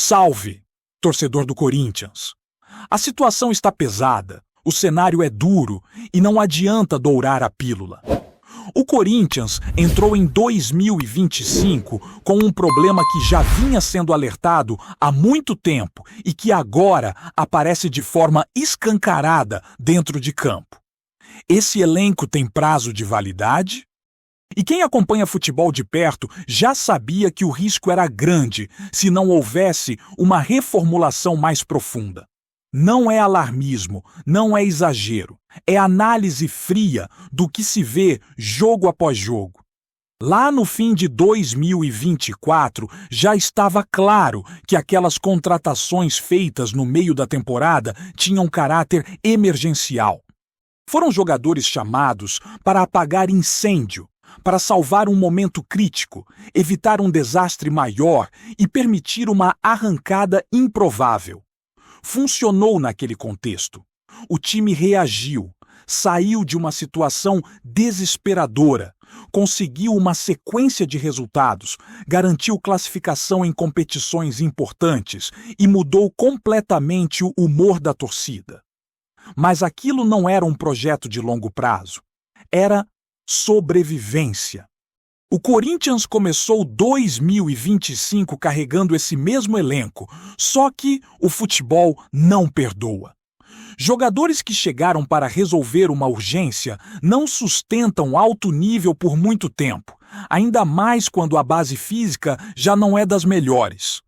Salve, torcedor do Corinthians! A situação está pesada, o cenário é duro e não adianta dourar a pílula. O Corinthians entrou em 2025 com um problema que já vinha sendo alertado há muito tempo e que agora aparece de forma escancarada dentro de campo. Esse elenco tem prazo de validade? E quem acompanha futebol de perto já sabia que o risco era grande se não houvesse uma reformulação mais profunda. Não é alarmismo, não é exagero, é análise fria do que se vê jogo após jogo. Lá no fim de 2024, já estava claro que aquelas contratações feitas no meio da temporada tinham caráter emergencial. Foram jogadores chamados para apagar incêndio, para salvar um momento crítico, evitar um desastre maior e permitir uma arrancada improvável. Funcionou naquele contexto. O time reagiu, saiu de uma situação desesperadora, conseguiu uma sequência de resultados, garantiu classificação em competições importantes e mudou completamente o humor da torcida. Mas aquilo não era um projeto de longo prazo. Era sobrevivência. O Corinthians começou 2025 carregando esse mesmo elenco, só que o futebol não perdoa. Jogadores que chegaram para resolver uma urgência não sustentam alto nível por muito tempo, ainda mais quando a base física já não é das melhores.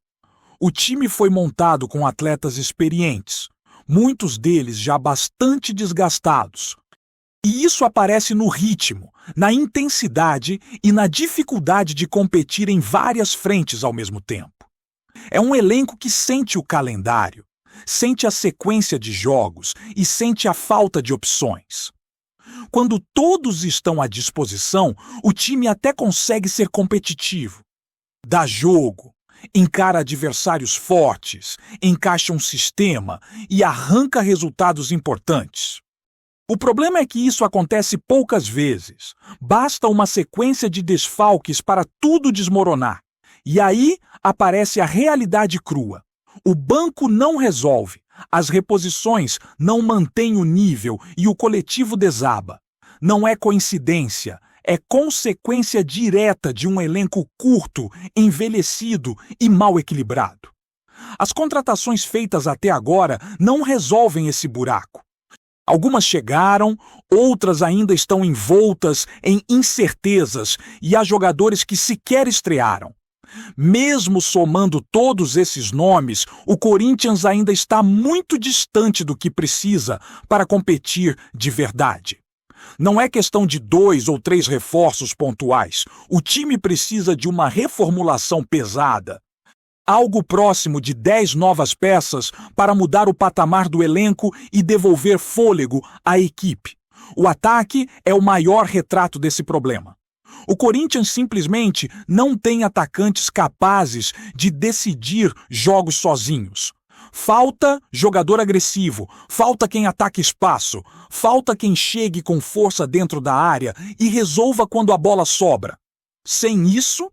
O time foi montado com atletas experientes, muitos deles já bastante desgastados. E isso aparece no ritmo, na intensidade e na dificuldade de competir em várias frentes ao mesmo tempo. É um elenco que sente o calendário, sente a sequência de jogos e sente a falta de opções. Quando todos estão à disposição, o time até consegue ser competitivo. Dá jogo, encara adversários fortes, encaixa um sistema e arranca resultados importantes. O problema é que isso acontece poucas vezes. Basta uma sequência de desfalques para tudo desmoronar. E aí aparece a realidade crua. O banco não resolve, as reposições não mantêm o nível e o coletivo desaba. Não é coincidência, é consequência direta de um elenco curto, envelhecido e mal equilibrado. As contratações feitas até agora não resolvem esse buraco. Algumas chegaram, outras ainda estão envoltas em incertezas e há jogadores que sequer estrearam. Mesmo somando todos esses nomes, o Corinthians ainda está muito distante do que precisa para competir de verdade. Não é questão de 2 ou 3 reforços pontuais. O time precisa de uma reformulação pesada. Algo próximo de 10 novas peças para mudar o patamar do elenco e devolver fôlego à equipe. O ataque é o maior retrato desse problema. O Corinthians simplesmente não tem atacantes capazes de decidir jogos sozinhos. Falta jogador agressivo, falta quem ataque espaço, falta quem chegue com força dentro da área e resolva quando a bola sobra. Sem isso,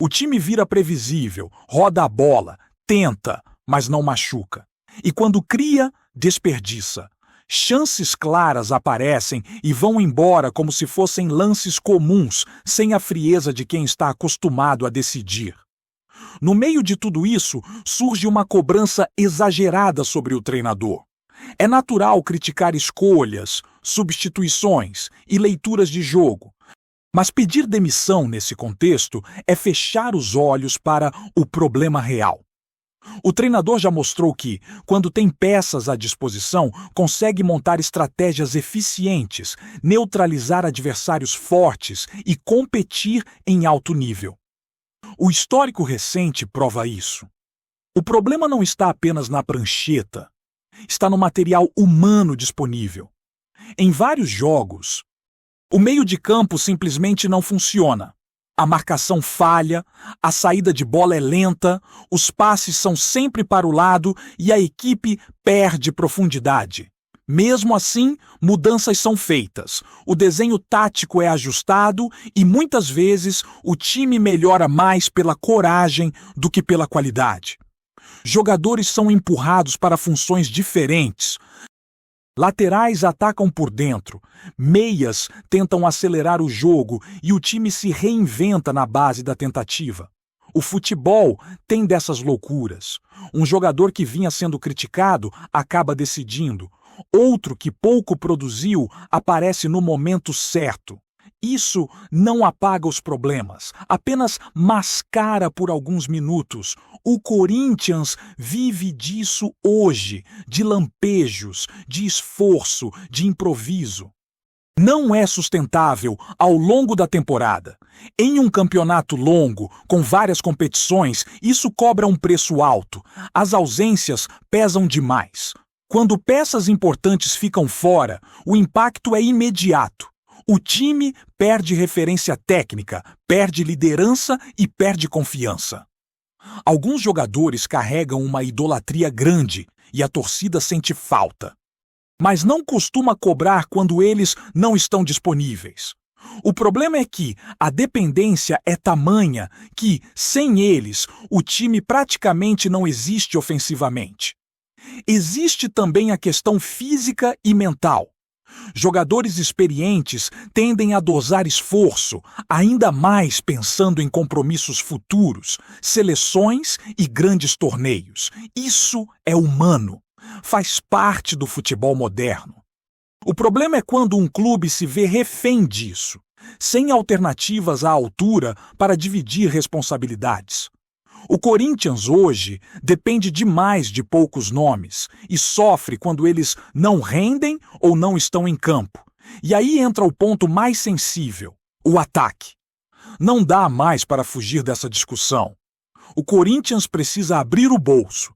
o time vira previsível, roda a bola, tenta, mas não machuca. E quando cria, desperdiça. Chances claras aparecem e vão embora como se fossem lances comuns, sem a frieza de quem está acostumado a decidir. No meio de tudo isso, surge uma cobrança exagerada sobre o treinador. É natural criticar escolhas, substituições e leituras de jogo. Mas pedir demissão nesse contexto é fechar os olhos para o problema real. O treinador já mostrou que, quando tem peças à disposição, consegue montar estratégias eficientes, neutralizar adversários fortes e competir em alto nível. O histórico recente prova isso. O problema não está apenas na prancheta, está no material humano disponível. Em vários jogos, o meio de campo simplesmente não funciona. A marcação falha, a saída de bola é lenta, os passes são sempre para o lado e a equipe perde profundidade. Mesmo assim, mudanças são feitas, o desenho tático é ajustado e muitas vezes o time melhora mais pela coragem do que pela qualidade. Jogadores são empurrados para funções diferentes. Laterais atacam por dentro, meias tentam acelerar o jogo e o time se reinventa na base da tentativa. O futebol tem dessas loucuras. Um jogador que vinha sendo criticado acaba decidindo. Outro que pouco produziu aparece no momento certo. Isso não apaga os problemas, apenas mascara por alguns minutos. O Corinthians vive disso hoje, de lampejos, de esforço, de improviso. Não é sustentável ao longo da temporada. Em um campeonato longo, com várias competições, isso cobra um preço alto. As ausências pesam demais. Quando peças importantes ficam fora, o impacto é imediato. O time perde referência técnica, perde liderança e perde confiança. Alguns jogadores carregam uma idolatria grande e a torcida sente falta. Mas não costuma cobrar quando eles não estão disponíveis. O problema é que a dependência é tamanha que, sem eles, o time praticamente não existe ofensivamente. Existe também a questão física e mental. Jogadores experientes tendem a dosar esforço, ainda mais pensando em compromissos futuros, seleções e grandes torneios. Isso é humano, faz parte do futebol moderno. O problema é quando um clube se vê refém disso, sem alternativas à altura para dividir responsabilidades. O Corinthians hoje depende demais de poucos nomes e sofre quando eles não rendem ou não estão em campo. E aí entra o ponto mais sensível, o ataque. Não dá mais para fugir dessa discussão. O Corinthians precisa abrir o bolso.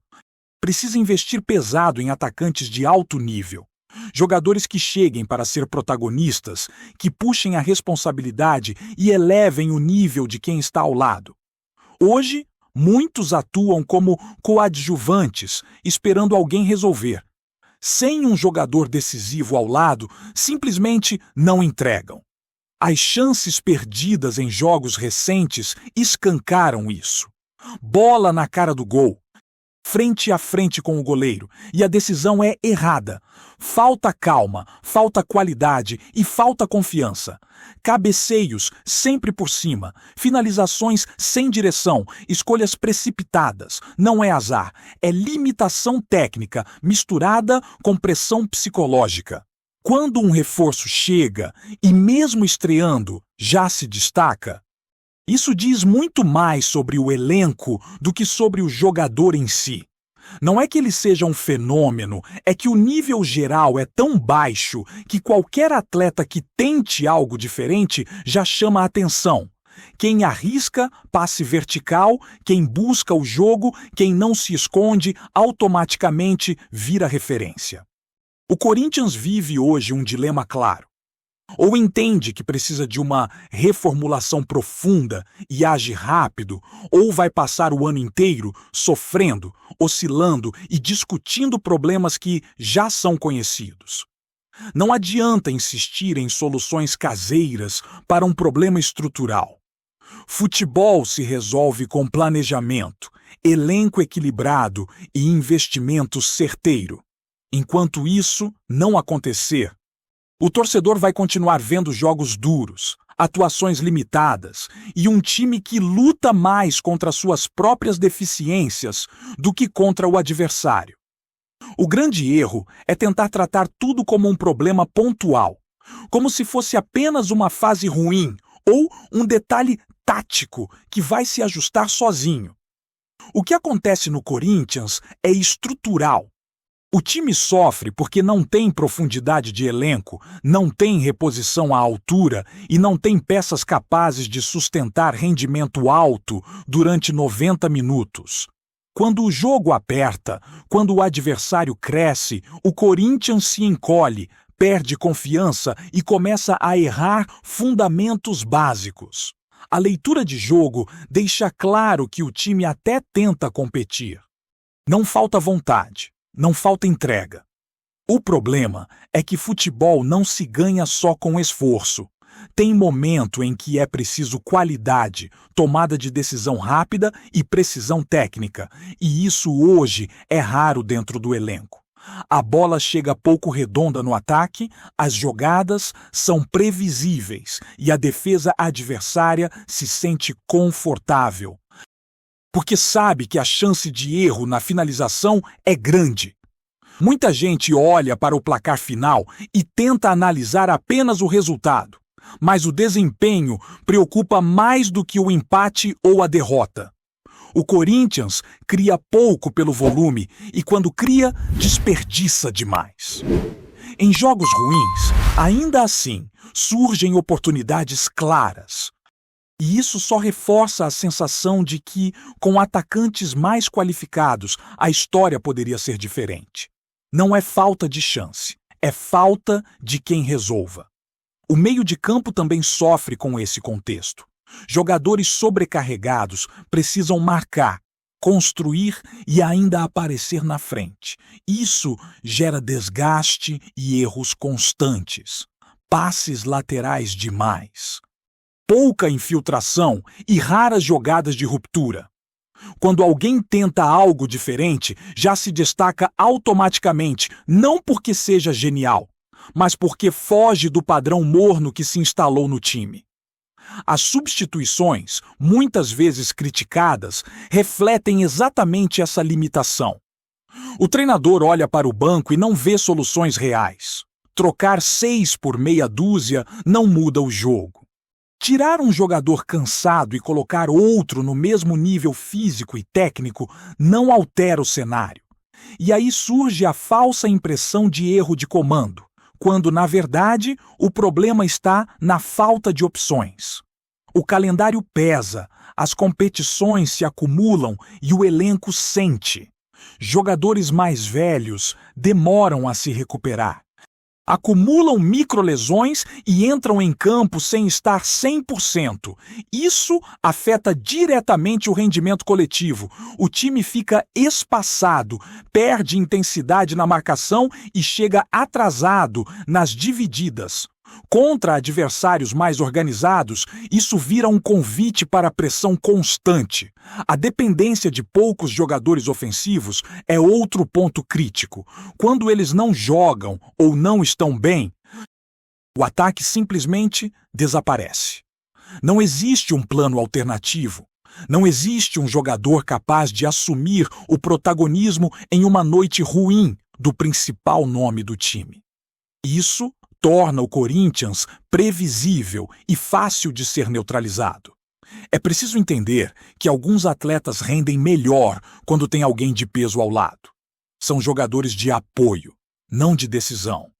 Precisa investir pesado em atacantes de alto nível. Jogadores que cheguem para ser protagonistas, que puxem a responsabilidade e elevem o nível de quem está ao lado. Hoje, muitos atuam como coadjuvantes, esperando alguém resolver. Sem um jogador decisivo ao lado, simplesmente não entregam. As chances perdidas em jogos recentes escancaram isso. Bola na cara do gol, frente a frente com o goleiro, e a decisão é errada. Falta calma, falta qualidade e falta confiança. Cabeceios sempre por cima, finalizações sem direção, escolhas precipitadas. Não é azar, é limitação técnica misturada com pressão psicológica. Quando um reforço chega e mesmo estreando já se destaca, isso diz muito mais sobre o elenco do que sobre o jogador em si. Não é que ele seja um fenômeno, é que o nível geral é tão baixo que qualquer atleta que tente algo diferente já chama a atenção. Quem arrisca, passe vertical, quem busca o jogo, quem não se esconde, automaticamente vira referência. O Corinthians vive hoje um dilema claro. Ou entende que precisa de uma reformulação profunda e age rápido, ou vai passar o ano inteiro sofrendo, oscilando e discutindo problemas que já são conhecidos. Não adianta insistir em soluções caseiras para um problema estrutural. Futebol se resolve com planejamento, elenco equilibrado e investimento certeiro. Enquanto isso não acontecer, o torcedor vai continuar vendo jogos duros, atuações limitadas e um time que luta mais contra suas próprias deficiências do que contra o adversário. O grande erro é tentar tratar tudo como um problema pontual, como se fosse apenas uma fase ruim ou um detalhe tático que vai se ajustar sozinho. O que acontece no Corinthians é estrutural. O time sofre porque não tem profundidade de elenco, não tem reposição à altura e não tem peças capazes de sustentar rendimento alto durante 90 minutos. Quando o jogo aperta, quando o adversário cresce, o Corinthians se encolhe, perde confiança e começa a errar fundamentos básicos. A leitura de jogo deixa claro que o time até tenta competir. Não falta vontade. Não falta entrega. O problema é que futebol não se ganha só com esforço, Tem momento em que é preciso qualidade, tomada de decisão rápida e precisão técnica, e isso hoje é raro dentro do elenco. A bola chega pouco redonda no ataque, as jogadas são previsíveis e a defesa adversária se sente confortável, porque sabe que a chance de erro na finalização é grande. Muita gente olha para o placar final e tenta analisar apenas o resultado, mas o desempenho preocupa mais do que o empate ou a derrota. O Corinthians cria pouco pelo volume e, quando cria, desperdiça demais. Em jogos ruins, ainda assim, surgem oportunidades claras. E isso só reforça a sensação de que, com atacantes mais qualificados, a história poderia ser diferente. Não é falta de chance, é falta de quem resolva. O meio de campo também sofre com esse contexto. Jogadores sobrecarregados precisam marcar, construir e ainda aparecer na frente. Isso gera desgaste e erros constantes. Passes laterais demais. Pouca infiltração e raras jogadas de ruptura. Quando alguém tenta algo diferente, já se destaca automaticamente, não porque seja genial, mas porque foge do padrão morno que se instalou no time. As substituições, muitas vezes criticadas, refletem exatamente essa limitação. O treinador olha para o banco e não vê soluções reais. Trocar 6 por meia dúzia não muda o jogo. Tirar um jogador cansado e colocar outro no mesmo nível físico e técnico não altera o cenário. E aí surge a falsa impressão de erro de comando, quando, na verdade, o problema está na falta de opções. O calendário pesa, as competições se acumulam e o elenco sente. Jogadores mais velhos demoram a se recuperar. Acumulam microlesões e entram em campo sem estar 100%. Isso afeta diretamente o rendimento coletivo. O time fica espaçado, perde intensidade na marcação e chega atrasado nas divididas. Contra adversários mais organizados, isso vira um convite para pressão constante. A dependência de poucos jogadores ofensivos é outro ponto crítico. Quando eles não jogam ou não estão bem, o ataque simplesmente desaparece. Não existe um plano alternativo. Não existe um jogador capaz de assumir o protagonismo em uma noite ruim do principal nome do time. Isso torna o Corinthians previsível e fácil de ser neutralizado. É preciso entender que alguns atletas rendem melhor quando tem alguém de peso ao lado. São jogadores de apoio, não de decisão.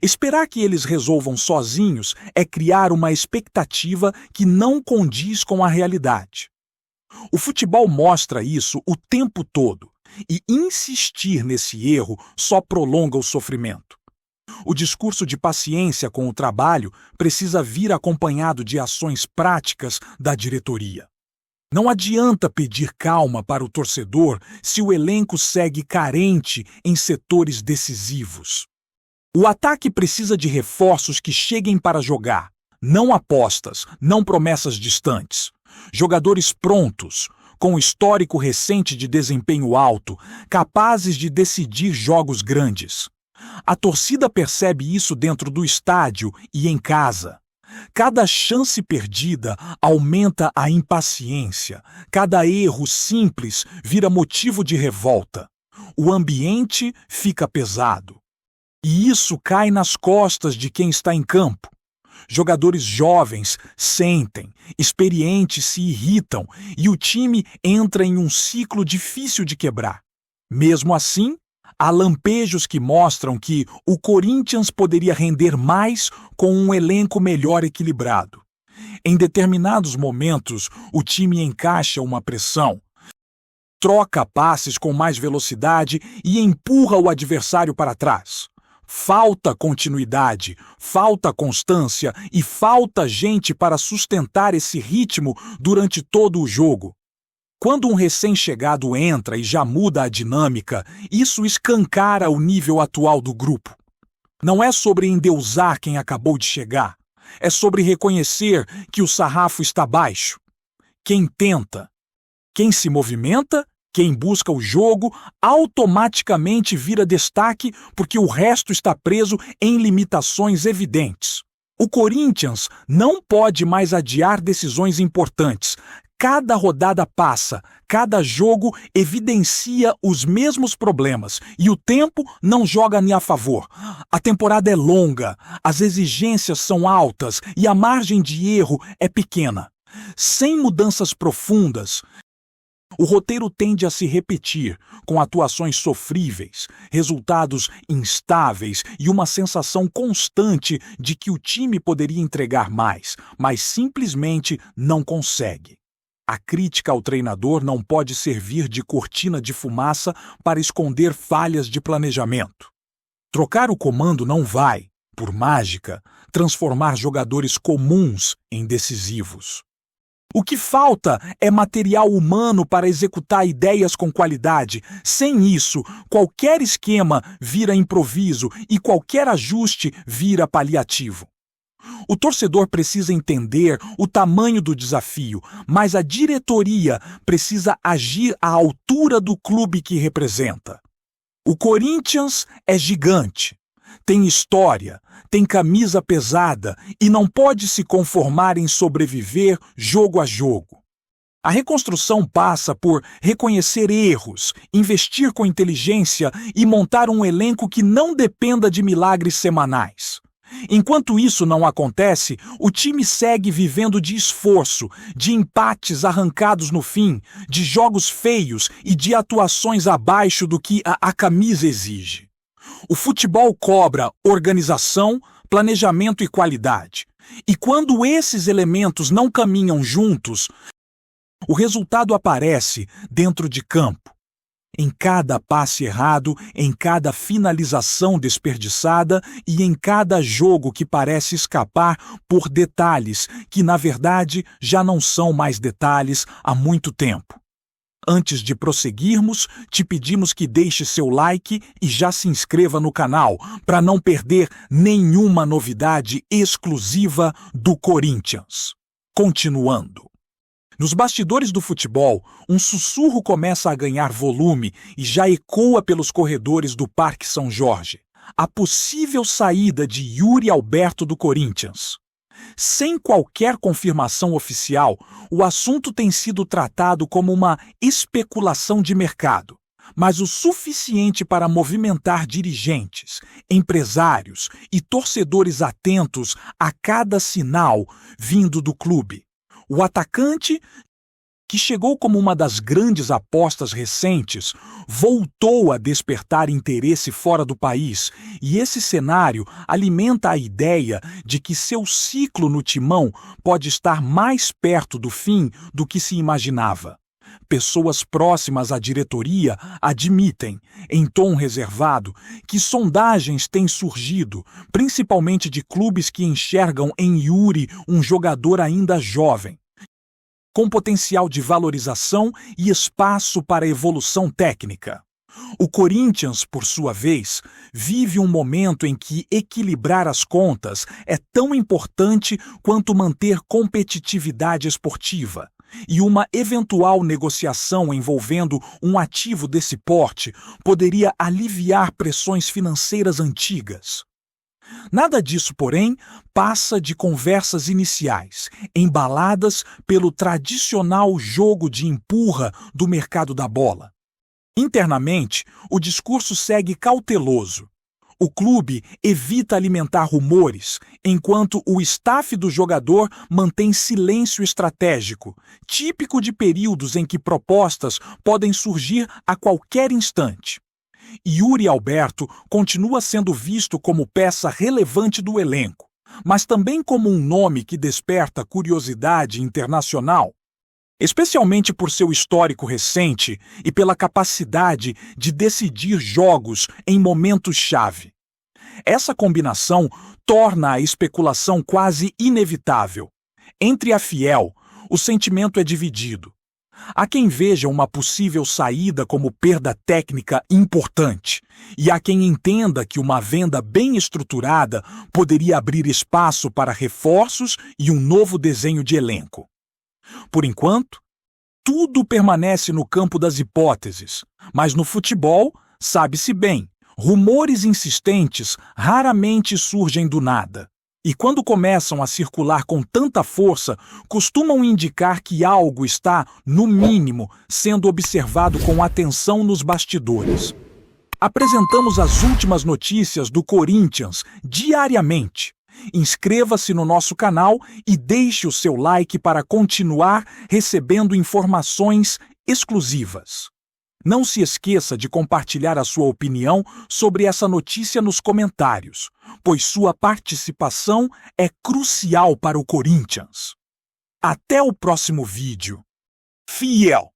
Esperar que eles resolvam sozinhos é criar uma expectativa que não condiz com a realidade. O futebol mostra isso o tempo todo, e insistir nesse erro só prolonga o sofrimento. O discurso de paciência com o trabalho precisa vir acompanhado de ações práticas da diretoria. Não adianta pedir calma para o torcedor se o elenco segue carente em setores decisivos. O ataque precisa de reforços que cheguem para jogar, não apostas, não promessas distantes. Jogadores prontos, com histórico recente de desempenho alto, capazes de decidir jogos grandes. A torcida percebe isso dentro do estádio e em casa. Cada chance perdida aumenta a impaciência. Cada erro simples vira motivo de revolta. O ambiente fica pesado. E isso cai nas costas de quem está em campo. Jogadores jovens sentem, experientes se irritam e o time entra em um ciclo difícil de quebrar. Mesmo assim, há lampejos que mostram que o Corinthians poderia render mais com um elenco melhor equilibrado. Em determinados momentos, o time encaixa uma pressão, troca passes com mais velocidade e empurra o adversário para trás. Falta continuidade, falta constância e falta gente para sustentar esse ritmo durante todo o jogo. Quando um recém-chegado entra e já muda a dinâmica, isso escancara o nível atual do grupo. Não é sobre endeusar quem acabou de chegar, É sobre reconhecer que o sarrafo está baixo. Quem tenta, quem se movimenta, quem busca o jogo, automaticamente vira destaque porque o resto está preso em limitações evidentes. O Corinthians não pode mais adiar decisões importantes. Cada rodada passa, cada jogo evidencia os mesmos problemas e o tempo não joga a favor. A temporada é longa, as exigências são altas e a margem de erro é pequena. Sem mudanças profundas, o roteiro tende a se repetir, com atuações sofríveis, resultados instáveis e uma sensação constante de que o time poderia entregar mais, mas simplesmente não consegue. A crítica ao treinador não pode servir de cortina de fumaça para esconder falhas de planejamento. Trocar o comando não vai, por mágica, transformar jogadores comuns em decisivos. O que falta é material humano para executar ideias com qualidade. Sem isso, qualquer esquema vira improviso e qualquer ajuste vira paliativo. O torcedor precisa entender o tamanho do desafio, mas a diretoria precisa agir à altura do clube que representa. O Corinthians é gigante, tem história, tem camisa pesada e não pode se conformar em sobreviver jogo a jogo. A reconstrução passa por reconhecer erros, investir com inteligência e montar um elenco que não dependa de milagres semanais. Enquanto isso não acontece, o time segue vivendo de esforço, de empates arrancados no fim, de jogos feios e de atuações abaixo do que a camisa exige. O futebol cobra organização, planejamento e qualidade. E quando esses elementos não caminham juntos, o resultado aparece dentro de campo. Em cada passe errado, em cada finalização desperdiçada e em cada jogo que parece escapar por detalhes que, na verdade, já não são mais detalhes há muito tempo. Antes de prosseguirmos, te pedimos que deixe seu like e já se inscreva no canal para não perder nenhuma novidade exclusiva do Corinthians. Continuando. Nos bastidores do futebol, um sussurro começa a ganhar volume e já ecoa pelos corredores do Parque São Jorge. A possível saída de Yuri Alberto do Corinthians. Sem qualquer confirmação oficial, o assunto tem sido tratado como uma especulação de mercado, mas o suficiente para movimentar dirigentes, empresários e torcedores atentos a cada sinal vindo do clube. O atacante, que chegou como uma das grandes apostas recentes, voltou a despertar interesse fora do país, e esse cenário alimenta a ideia de que seu ciclo no timão pode estar mais perto do fim do que se imaginava. Pessoas próximas à diretoria admitem, em tom reservado, que sondagens têm surgido, principalmente de clubes que enxergam em Yuri um jogador ainda jovem, com potencial de valorização e espaço para evolução técnica. O Corinthians, por sua vez, vive um momento em que equilibrar as contas é tão importante quanto manter competitividade esportiva. E uma eventual negociação envolvendo um ativo desse porte poderia aliviar pressões financeiras antigas. Nada disso, porém, passa de conversas iniciais, embaladas pelo tradicional jogo de empurra do mercado da bola. Internamente, o discurso segue cauteloso. O clube evita alimentar rumores, enquanto o staff do jogador mantém silêncio estratégico, típico de períodos em que propostas podem surgir a qualquer instante. Yuri Alberto continua sendo visto como peça relevante do elenco, mas também como um nome que desperta curiosidade internacional, especialmente por seu histórico recente e pela capacidade de decidir jogos em momentos-chave. Essa combinação torna a especulação quase inevitável. Entre a fiel, o sentimento é dividido. Há quem veja uma possível saída como perda técnica importante, e há quem entenda que uma venda bem estruturada poderia abrir espaço para reforços e um novo desenho de elenco. Por enquanto, tudo permanece no campo das hipóteses, mas no futebol, sabe-se bem, rumores insistentes raramente surgem do nada. E quando começam a circular com tanta força, costumam indicar que algo está, no mínimo, sendo observado com atenção nos bastidores. Apresentamos as últimas notícias do Corinthians diariamente. Inscreva-se no nosso canal e deixe o seu like para continuar recebendo informações exclusivas. Não se esqueça de compartilhar a sua opinião sobre essa notícia nos comentários, pois sua participação é crucial para o Corinthians. Até o próximo vídeo. Fiel!